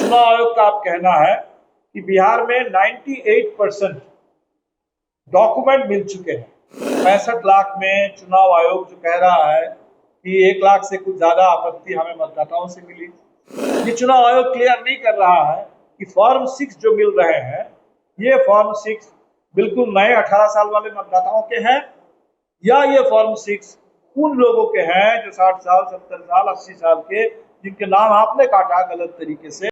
चुनाव आयोग का आप कहना है कि बिहार में 98% डॉक्यूमेंट मिल चुके हैं। 65 लाख में चुनाव आयोग जो कह रहा है कि 1 लाख से कुछ ज्यादा आपत्ति हमें मतदाताओं से मिली। ये चुनाव आयोग क्लियर नहीं कर रहा है कि फॉर्म 6 जो मिल रहे हैं, ये फॉर्म 6 बिल्कुल नए 18 साल वाले मतदाताओं के हैं या ये फॉर्म 6 उन लोगों के हैं जो 60 साल, 70 साल, 80 साल के, जिनके नाम आपने काटा गलत तरीके से।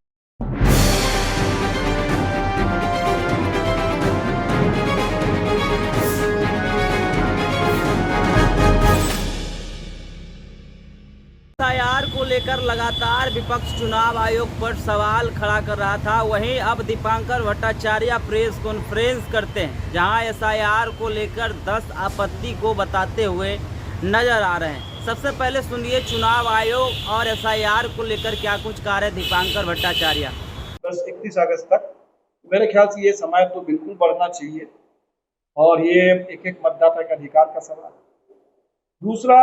एसआईआर को लेकर लगातार विपक्ष चुनाव आयोग पर सवाल खड़ा कर रहा था। वहीं अब दीपांकर भट्टाचार्य प्रेस कॉन्फ्रेंस करते हैं, जहां एसआईआर को लेकर 10 आपत्ति को बताते हुए नजर आ रहे हैं। सबसे पहले सुनिए चुनाव आयोग और एसआईआर को लेकर क्या कुछ कह रहे दीपांकर भट्टाचार्य। बस 31 अगस्त तक मेरे ख्याल से ये समय तो बिल्कुल बढ़ना चाहिए और ये एक मतदाता के अधिकार का सवाल। दूसरा,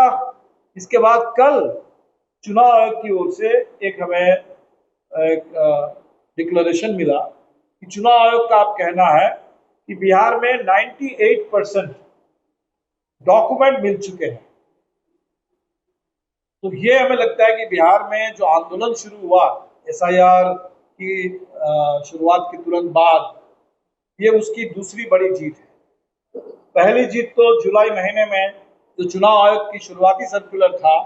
इसके बाद कल चुनाव आयोग की ओर से एक हमें एक डिक्लेरेशन मिला कि चुनाव आयोग का आप कहना है कि बिहार में 98% डॉक्यूमेंट मिल चुके हैं। तो ये हमें लगता है कि बिहार में जो आंदोलन शुरू हुआ एसआईआर की शुरुआत के तुरंत बाद, ये उसकी दूसरी बड़ी जीत है। पहली जीत तो जुलाई महीने में जो चुनाव आयोग की शुरुआती सर्कुलर था,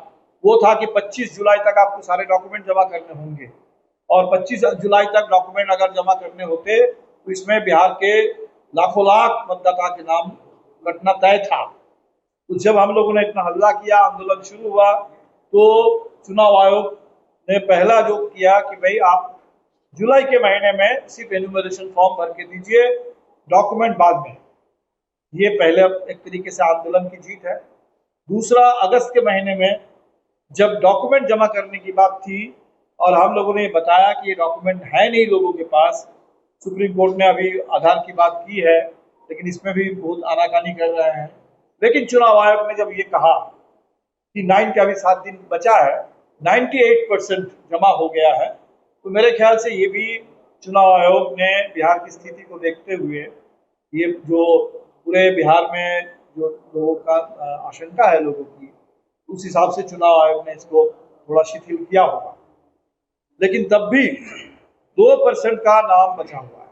वो था कि 25 जुलाई तक आपको सारे डॉक्यूमेंट जमा करने होंगे और 25 जुलाई तक डॉक्यूमेंट अगर जमा करने होते तो इसमें बिहार के लाखों लाख मतदाता के नाम कटना तय था। तो जब हम लोगों ने इतना हल्ला किया, आंदोलन शुरू हुआ, तो चुनाव आयोग ने पहला जो किया कि भाई आप जुलाई के महीने में सिर्फ एन्यूमरेशन फॉर्म भर के दीजिए, डॉक्यूमेंट बाद में। ये पहले एक तरीके से आंदोलन की जीत है। दूसरा, अगस्त के महीने में जब डॉक्यूमेंट जमा करने की बात थी और हम लोगों ने बताया कि ये डॉक्यूमेंट है नहीं लोगों के पास, सुप्रीम कोर्ट ने अभी आधार की बात की है, लेकिन इसमें भी बहुत आनाकानी कर रहे हैं। लेकिन चुनाव आयोग ने जब ये कहा कि 9 के अभी 7 दिन बचा है, 98% जमा हो गया है, तो मेरे ख्याल से ये भी चुनाव आयोग ने बिहार की स्थिति को देखते हुए, ये जो पूरे बिहार में जो लोगों का आशंका है लोगों की, उस हिसाब से चुनाव आयोग ने इसको थोड़ा शिथिल किया होगा। लेकिन तब भी 2% का नाम बचा हुआ है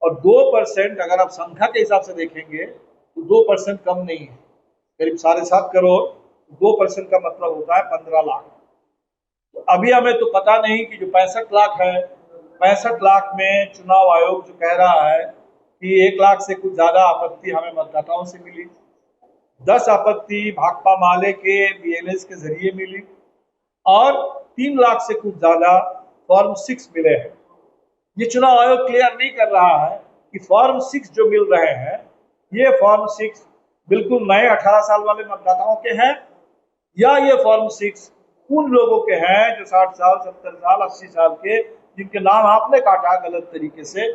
और 2% अगर आप संख्या के हिसाब से देखेंगे तो 2% कम नहीं है। करीब 7.5 करोड़, 2% का मतलब होता है 15 लाख। तो अभी हमें तो पता नहीं कि जो 65 लाख है, 65 लाख में चुनाव आयोग जो कह रहा है कि 1 लाख से कुछ ज्यादा आपत्ति हमें मतदाताओं से मिली, 10 आपत्ति भाकपा माले के बीएलएस के जरिए मिली और 3 लाख से कुछ ज्यादा फॉर्म 6 मिले हैं। ये चुनाव आयोग क्लियर नहीं कर रहा है कि फॉर्म 6 जो मिल रहे हैं, ये फॉर्म 6 बिल्कुल नए 18 साल वाले मतदाताओं के हैं या ये फॉर्म 6 उन लोगों के हैं जो 60 साल, 70 साल, 80 साल के, जिनके नाम आपने काटा गलत तरीके से,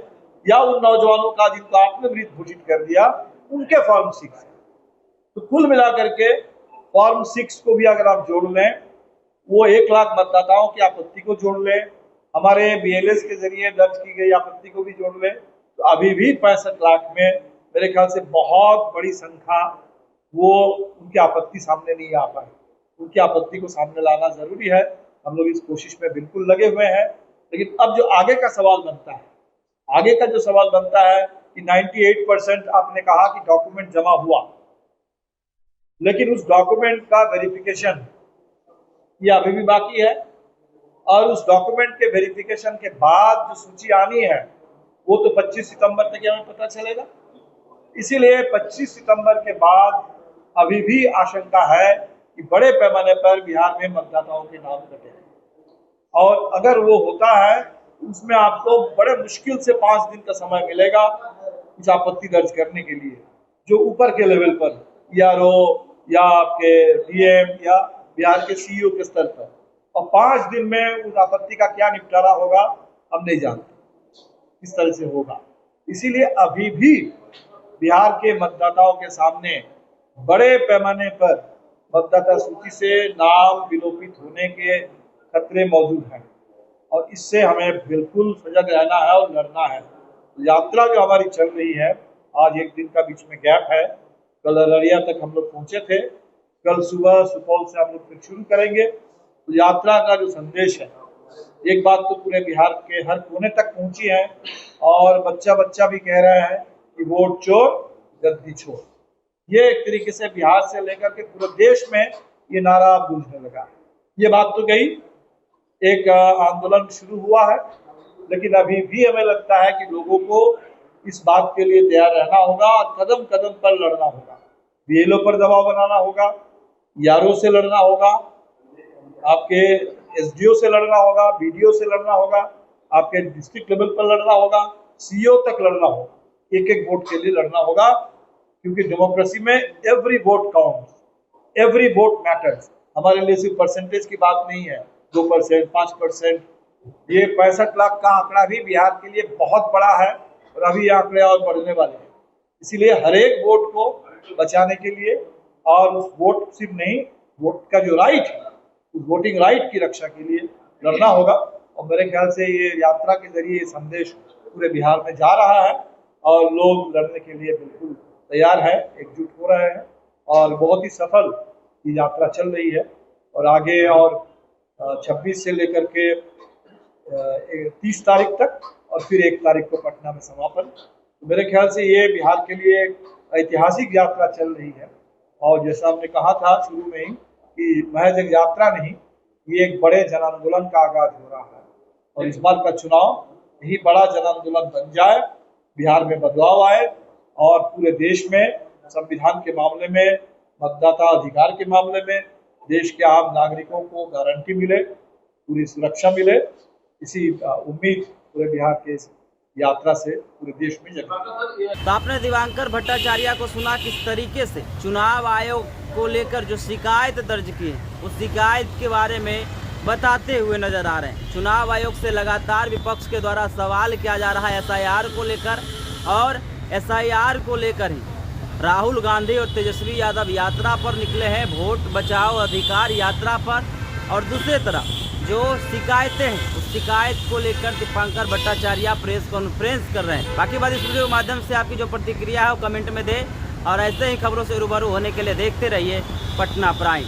या उन नौजवानों का जिनको आपने मृत घोषित कर दिया, उनके फॉर्म 6। तो कुल मिलाकर के फॉर्म 6 को भी अगर आप जोड़ लें, वो 1 लाख मतदाताओं की आपत्ति को जोड़ लें, हमारे बीएलएस के जरिए दर्ज की गई आपत्ति को भी जोड़ लें, तो अभी भी 65 लाख में मेरे ख्याल से बहुत बड़ी संख्या वो उनकी आपत्ति सामने नहीं आ पाई। उनकी आपत्ति को सामने लाना जरूरी है। हम लोग इस कोशिश में बिल्कुल लगे हुए हैं। लेकिन अब जो आगे का सवाल बनता है, आगे का जो सवाल बनता है कि 98% आपने कहा कि डॉक्यूमेंट जमा हुआ, लेकिन उस डॉक्यूमेंट का वेरिफिकेशन ये अभी भी बाकी है और उस डॉक्यूमेंट के वेरिफिकेशन के बाद जो सूची आनी है वो तो 25 सितंबर तक हमें पता चलेगा। इसीलिए 25 सितंबर के बाद अभी भी आशंका है कि बड़े पैमाने पर बिहार में मतदाताओं के नाम कटे हैं और अगर वो होता है उसमें आपको बड़े मुश्किल से 5 दिन का समय मिलेगा कुछ आपत्ति दर्ज करने के लिए, जो ऊपर के लेवल पर ईआरओ या आपके डीएम या बिहार के सीईओ के स्तर पर, और 5 दिन में उस आपत्ति का क्या निपटारा होगा हम नहीं जानते किस तरह से होगा। इसीलिए अभी भी बिहार के मतदाताओं के सामने बड़े पैमाने पर मतदाता सूची से नाम विलोपित होने के खतरे मौजूद हैं और इससे हमें बिल्कुल सजग रहना है और लड़ना है। यात्रा जो हमारी चल रही है, आज एक दिन का बीच में गैप है, कल अररिया तक हम लोग पहुंचे थे, कल सुबह सुपौल से हम लोग फिर शुरू करेंगे। तो यात्रा का जो संदेश है, एक बात तो पूरे बिहार के हर कोने तक पहुंची है और बच्चा बच्चा भी कह रहे हैं कि वोट चोर गद्दी छोड़। ये एक तरीके से बिहार से लेकर के पूरे देश में ये नारा गूंजने लगा। ये बात तो गई, एक आंदोलन शुरू हुआ है, लेकिन अभी भी हमें लगता है कि लोगों को इस बात के लिए तैयार रहना होगा और कदम कदम पर लड़ना होगा। बीएलओ पर दबाव बनाना होगा, यारों से लड़ना होगा, आपके एसडीओ से लड़ना होगा, बीडीओ से लड़ना होगा, आपके डिस्ट्रिक्ट लेवल पर लड़ना होगा, सीईओ तक लड़ना होगा, एक एक वोट के लिए लड़ना होगा, क्योंकि डेमोक्रेसी में every vote counts, every vote matters. हमारे लिए सिर्फ परसेंटेज की बात नहीं है, 2%, 5%, ये 65 लाख का आंकड़ा भी बिहार के लिए बहुत बड़ा है और अभी आंकड़े और बढ़ने वाले हैं। इसीलिए हर एक वोट को बचाने के लिए और उस वोट सिर्फ नहीं, वोट का जो राइट है, उस वोटिंग राइट की रक्षा के लिए लड़ना होगा। और मेरे ख्याल से ये यात्रा के जरिए ये संदेश पूरे बिहार में जा रहा है और लोग लड़ने के लिए बिल्कुल तैयार है, एकजुट हो रहे हैं और बहुत ही सफल ये यात्रा चल रही है। और आगे और 26 से लेकर के 30 तारीख तक और फिर 1 तारीख को पटना में समापन। तो मेरे ख्याल से ये बिहार के लिए एक ऐतिहासिक यात्रा चल रही है और जैसा हमने कहा था शुरू में ही कि महज एक यात्रा नहीं, ये एक बड़े जन आंदोलन का आगाज हो रहा है और इस बार का चुनाव यही बड़ा जन आंदोलन बन जाए, बिहार में बदलाव आए और पूरे देश में संविधान के मामले में, मतदाता अधिकार के मामले में देश के आम नागरिकों को गारंटी मिले, पूरी सुरक्षा मिले। इसी उम्मीद पूरे बिहार के इस यात्रा से पूरे देश में जगी। तो आपने दिवाकर भट्टाचार्य को सुना किस तरीके से चुनाव आयोग को लेकर जो शिकायत दर्ज की है, उस शिकायत के बारे में बताते हुए नजर आ रहे हैं। चुनाव आयोग से लगातार विपक्ष के द्वारा सवाल किया जा रहा है एसआईआर को लेकर, और एसआईआर को लेकर ही राहुल गांधी और तेजस्वी यादव यात्रा पर निकले हैं, वोट बचाओ अधिकार यात्रा पर। और दूसरी तरफ जो शिकायतें हैं, उस शिकायत को लेकर दीपांकर भट्टाचार्य प्रेस कॉन्फ्रेंस कर रहे हैं। बाकी बात इस वीडियो के माध्यम से आपकी जो प्रतिक्रिया है वो कमेंट में दें और ऐसे ही खबरों से रूबरू होने के लिए देखते रहिए पटना प्राइम।